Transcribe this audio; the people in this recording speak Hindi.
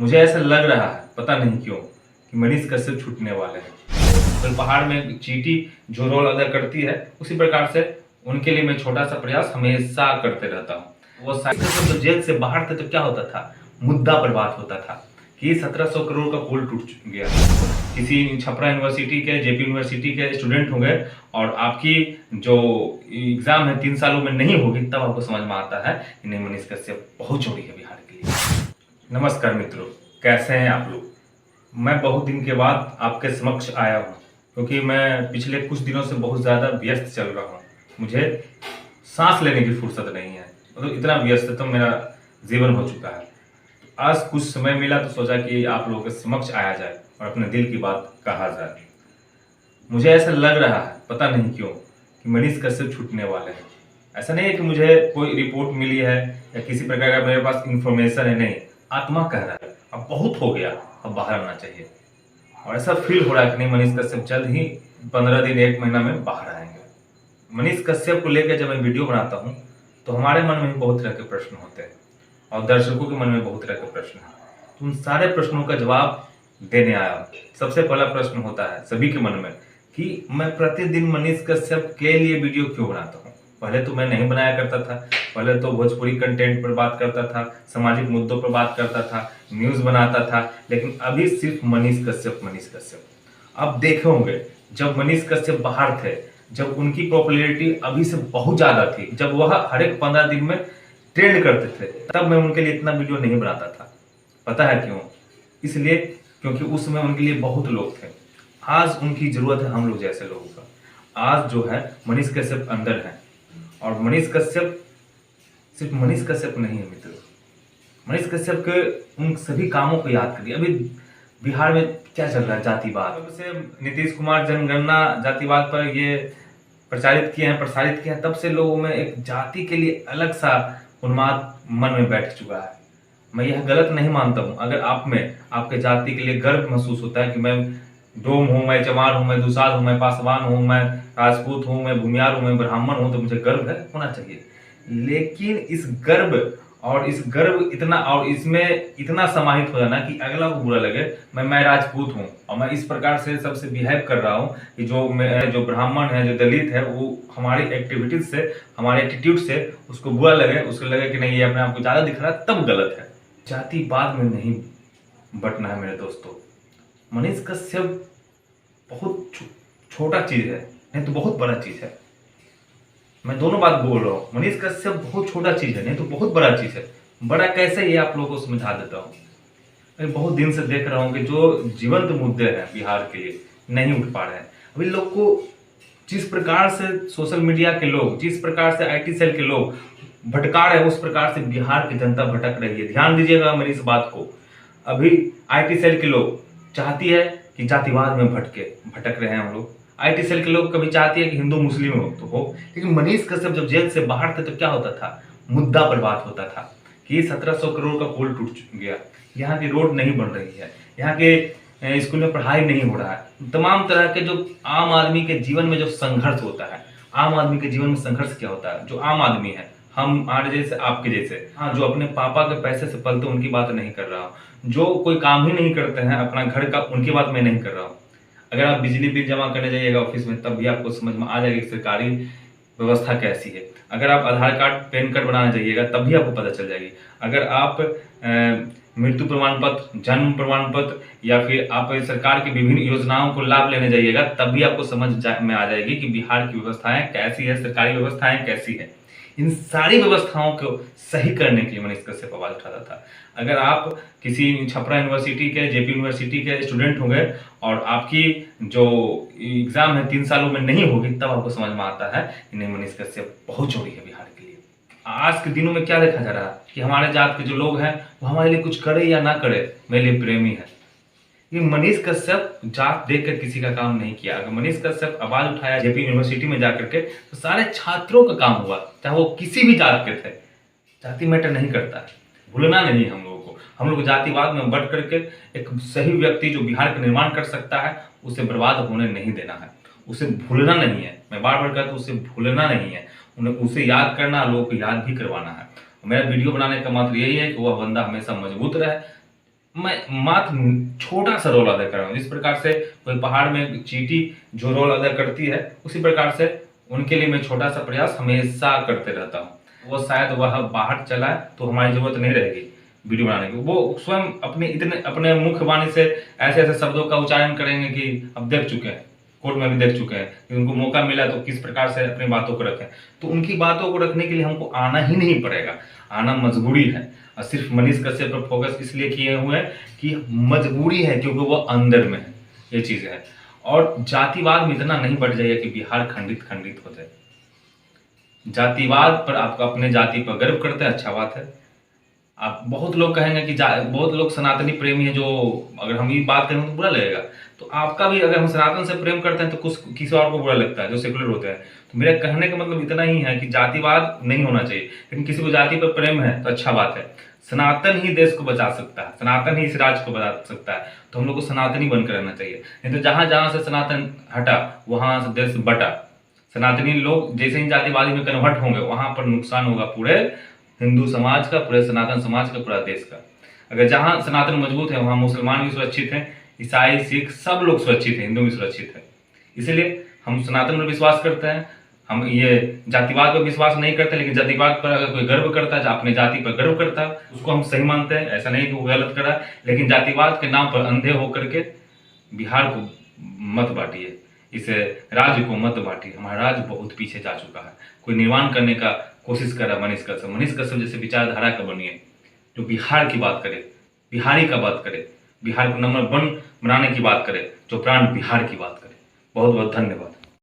मुझे ऐसा लग रहा है, पता नहीं क्यों, कि मनीष कश्यप छूटने वाले हैं। तो पहाड़ में चींटी जो रोल अदा करती है, उसी प्रकार से उनके लिए मैं छोटा सा प्रयास हमेशा करते रहता हूँ। वो साइकिल जब जेल से बाहर थे तो क्या होता था, मुद्दा पर बात होता था कि 1700 करोड़ का पुल टूट गया। किसी छपरा यूनिवर्सिटी के, जेपी यूनिवर्सिटी के स्टूडेंट होंगे और आपकी जो एग्जाम है 3 सालों में नहीं होगी, तब आपको समझ में आता है कि नहीं, मनीष कश्यप बहुत जरूरी है बिहार के लिए। नमस्कार मित्रों, कैसे हैं आप लोग। मैं बहुत दिन के बाद आपके समक्ष आया हूँ क्योंकि मैं पिछले कुछ दिनों से बहुत ज़्यादा व्यस्त चल रहा हूँ। मुझे सांस लेने की फुर्सत नहीं है, मतलब इतना व्यस्त तो मेरा जीवन हो चुका है। आज कुछ समय मिला तो सोचा कि आप लोगों के समक्ष आया जाए और अपने दिल की बात कहा जाए। मुझे ऐसा लग रहा है, पता नहीं क्यों, कि मनीष कश्यप छूटने वाले हैं। ऐसा नहीं है कि मुझे कोई रिपोर्ट मिली है या किसी प्रकार का मेरे पास इंफॉर्मेशन है, नहीं, आत्मा कह रहा है अब बहुत हो गया, अब बाहर आना चाहिए। और ऐसा फील हो रहा है कि नहीं, मनीष कश्यप जल्द ही 15 दिन 1 महीना में बाहर आएंगे। मनीष कश्यप को लेकर जब मैं वीडियो बनाता हूँ तो हमारे मन में भी बहुत तरह के प्रश्न होते हैं और दर्शकों के मन में बहुत तरह के प्रश्न हैं। तो उन सारे प्रश्नों का जवाब देने आया। सबसे पहला प्रश्न होता है सभी के मन में कि मैं प्रतिदिन मनीष कश्यप के लिए वीडियो क्यों बनाता हूँ। पहले तो मैं नहीं बनाया करता था, पहले तो भोजपुरी कंटेंट पर बात करता था, सामाजिक मुद्दों पर बात करता था, न्यूज बनाता था, लेकिन अभी सिर्फ मनीष कश्यप। अब देखे होंगे जब मनीष कश्यप बाहर थे, जब उनकी पॉपुलैरिटी अभी से बहुत ज्यादा थी, जब वह हर एक 15 दिन में ट्रेंड करते थे, तब मैं उनके लिए इतना वीडियो नहीं बनाता था। पता है क्यों? इसलिए क्योंकि उस समय उनके लिए बहुत लोग थे। आज उनकी जरूरत है हम लोग जैसे लोगों का। आज जो है मनीष कश्यप अंदर है और मनीष कश्यप सिर्फ मनीष कश्यप नहीं है मित्र। मनीष कश्यप के उन सभी कामों को याद करिए। अभी बिहार में क्या चल रहा है, जातिवाद से नीतीश कुमार जनगणना जातिवाद पर ये प्रसारित किए हैं, तब से लोगों में एक जाति के लिए अलग सा उन्माद मन में बैठ चुका है। मैं यह गलत नहीं मानता हूँ। अगर आप में आपके जाति के लिए गर्व महसूस होता है कि मैं डोम हूँ, मैं चमार हूँ, मैं दुसाध हूँ, मैं पासवान हूँ, मैं राजपूत हूँ, मैं भूमियार हूँ, मैं ब्राह्मण हूँ, तो मुझे गर्व है, होना चाहिए। लेकिन इस गर्व इतना और इसमें इतना समाहित हो जाना कि अगला को बुरा लगे मैं राजपूत हूँ और मैं इस प्रकार से सबसे बिहेव कर रहा हूँ कि जो ब्राह्मण है, जो दलित है, वो हमारी एक्टिविटीज से, हमारे एटीट्यूड से उसको बुरा लगे, उसको लगे कि नहीं, ये अपने आप को ज्यादा दिख रहा है, तब गलत है। जातिवाद में नहीं बटना है मेरे दोस्तों। मनीष कश्यप बहुत छोटा चीज है, नहीं तो बहुत बड़ा चीज है। मैं दोनों बात बोल रहा हूँ। मनीष कश्यप बहुत छोटा चीज है, नहीं तो बहुत बड़ा चीज है। बड़ा कैसे, ये आप लोगों को समझा देता हूँ। मैं बहुत दिन से देख रहा हूँ कि जो जीवंत मुद्दे हैं बिहार के लिए नहीं उठ पा रहे हैं। अभी लोग को जिस प्रकार से सोशल मीडिया के लोग, जिस प्रकार से IT सेल के लोग भटका रहे हैं, उस प्रकार से बिहार की जनता भटक रही है। ध्यान दीजिएगा मेरी इस बात को। अभी IT सेल के लोग चाहती है कि जातिवाद में भटक रहे हैं हम लोग। IT सेल के लोग कभी चाहती है कि हिंदू मुस्लिम हो तो हो, लेकिन मनीष कश्यप जब जेल से बाहर थे तो क्या होता था, मुद्दा पर बात होता था कि 1700 करोड़ का पुल टूट गया, यहाँ की रोड नहीं बन रही है, यहाँ के स्कूल में पढ़ाई नहीं हो रहा है। तमाम तरह के जो आम आदमी के जीवन में जो संघर्ष होता है, आम आदमी के जीवन में संघर्ष क्या होता है, जो आम आदमी है, हमारे जैसे, आपके जैसे, हाँ, जो अपने पापा के पैसे से पलते, उनकी बात नहीं कर रहा हूँ। जो कोई काम ही नहीं करते हैं अपना घर का, उनकी बात मैं नहीं कर रहा हूँ। अगर आप बिजली बिल जमा करने जाइएगा ऑफिस में, तब भी आपको समझ में आ जाएगी सरकारी व्यवस्था कैसी है। अगर आप आधार कार्ड, पैन कार्ड बनाने जाइएगा, तब भी आपको पता चल जाएगी। अगर आप मृत्यु प्रमाण पत्र, जन्म प्रमाण पत्र, या फिर आप सरकार की विभिन्न योजनाओं को लाभ लेने जाइएगा, तब भी आपको समझ में आ जाएगी कि बिहार की व्यवस्थाएं कैसी है, सरकारी व्यवस्थाएं कैसी है। इन सारी व्यवस्थाओं को सही करने के लिए मनीष कश्यप आवाज उठाता था। अगर आप किसी छपरा यूनिवर्सिटी के, जेपी यूनिवर्सिटी के स्टूडेंट होंगे और आपकी जो एग्जाम है 3 सालों में नहीं होगी, तब आपको समझ में आता है कि नहीं, मनीष कश्यप बहुत जरूरी है बिहार के लिए। आज के दिनों में क्या देखा जा रहा है कि हमारे जात के जो लोग हैं वो हमारे लिए कुछ करे या ना करे, मेरे लिए प्रेमी है। ये मनीष कश्यप जात देखकर किसी का काम नहीं किया। अगर मनीष कश्यप आवाज उठाया जेपी यूनिवर्सिटी में जाकर के, तो सारे छात्रों का काम हुआ, चाहे वो किसी भी जात के थे। जाति मैटर नहीं करता है, भूलना नहीं हम लोगों को। हम लोग जातिवाद में बढ़ करके एक सही व्यक्ति जो बिहार का निर्माण कर सकता है, उसे बर्बाद होने नहीं देना है, उसे भूलना नहीं है। मैं बार बार कहता हूँ, उसे भूलना नहीं है, उसे याद करना, लोगों को याद भी करवाना है। मेरा वीडियो बनाने का मतलब यही है कि वह बंदा हमेशा मजबूत रहे, मैं मात्र छोटा सा रोल अदा कर रहा हूँ। जिस प्रकार से कोई पहाड़ में चींटी जो रोल अदा करती है, उसी प्रकार से उनके लिए मैं छोटा सा प्रयास हमेशा करते रहता हूँ। वो शायद वह बाहर चला है तो हमारी जरूरत नहीं रहेगी वीडियो बनाने की। वो स्वयं अपने मुख वाणी से ऐसे ऐसे शब्दों का उच्चारण करेंगे कि अब देख चुके हैं, कोर्ट में भी देख चुके हैं कि उनको मौका मिला तो किस प्रकार से अपनी बातों को रखें। तो उनकी बातों को रखने के लिए हमको आना ही नहीं पड़ेगा, आना मजबूरी है। और सिर्फ मनीष कश्यप पर फोकस इसलिए किए हुए हैं कि मजबूरी है, क्योंकि वो अंदर में है, ये चीज है। और जातिवाद में इतना नहीं बढ़ जाइए कि बिहार खंडित खंडित हो जाए। जातिवाद पर आपको अपने जाति पर गर्व करते हैं, अच्छा बात है। आप बहुत लोग कहेंगे कि बहुत लोग सनातनी प्रेमी हैं, जो अगर हम ये बात करें तो बुरा लगेगा। तो आपका भी, अगर हम सनातन से प्रेम करते हैं तो कुछ किसी और को बुरा लगता है जो सेकुलर होते हैं। तो मेरा कहने का मतलब इतना ही है कि जातिवाद नहीं होना चाहिए, लेकिन किसी को जाति पर प्रेम है तो अच्छा बात है। सनातन ही देश को बचा सकता है, सनातन ही इस राज्य को बचा सकता है। तो हम लोग को सनातनी बनकर रहना चाहिए, नहीं तो जहां जहां से सनातन हटा वहां से देश बटा। सनातनी लोग जैसे ही जातिवादी में कन्वर्ट होंगे, वहां पर नुकसान होगा पूरे हिंदू समाज का, पूरे सनातन समाज का, पूरा देश का। अगर जहां सनातन मजबूत है वहां मुसलमान भी सुरक्षित हैं, ईसाई सिख सब लोग सुरक्षित हैं, हिंदू भी सुरक्षित है। इसलिए हम सनातन पर विश्वास करते हैं, हम ये जातिवाद पर विश्वास नहीं करते। लेकिन जातिवाद पर अगर कोई गर्व करता है, अपने जाति पर गर्व करता है, उसको हम सही मानते हैं। ऐसा नहीं कि वो गलत कर रहा है, लेकिन जातिवाद के नाम पर अंधे होकर के बिहार को मत बांटिए, इस राज्य को मत बांटिए। हमारा राज्य बहुत पीछे जा चुका है। कोई निर्माण करने का कोशिश कर रहा है मनीष कश्यप जैसे विचारधारा का बनिए, जो बिहार की बात करे, बिहारी का बात करे, बिहार को नंबर 1 बनाने की बात करे, जो प्राण बिहार की बात करे। बहुत बहुत धन्यवाद।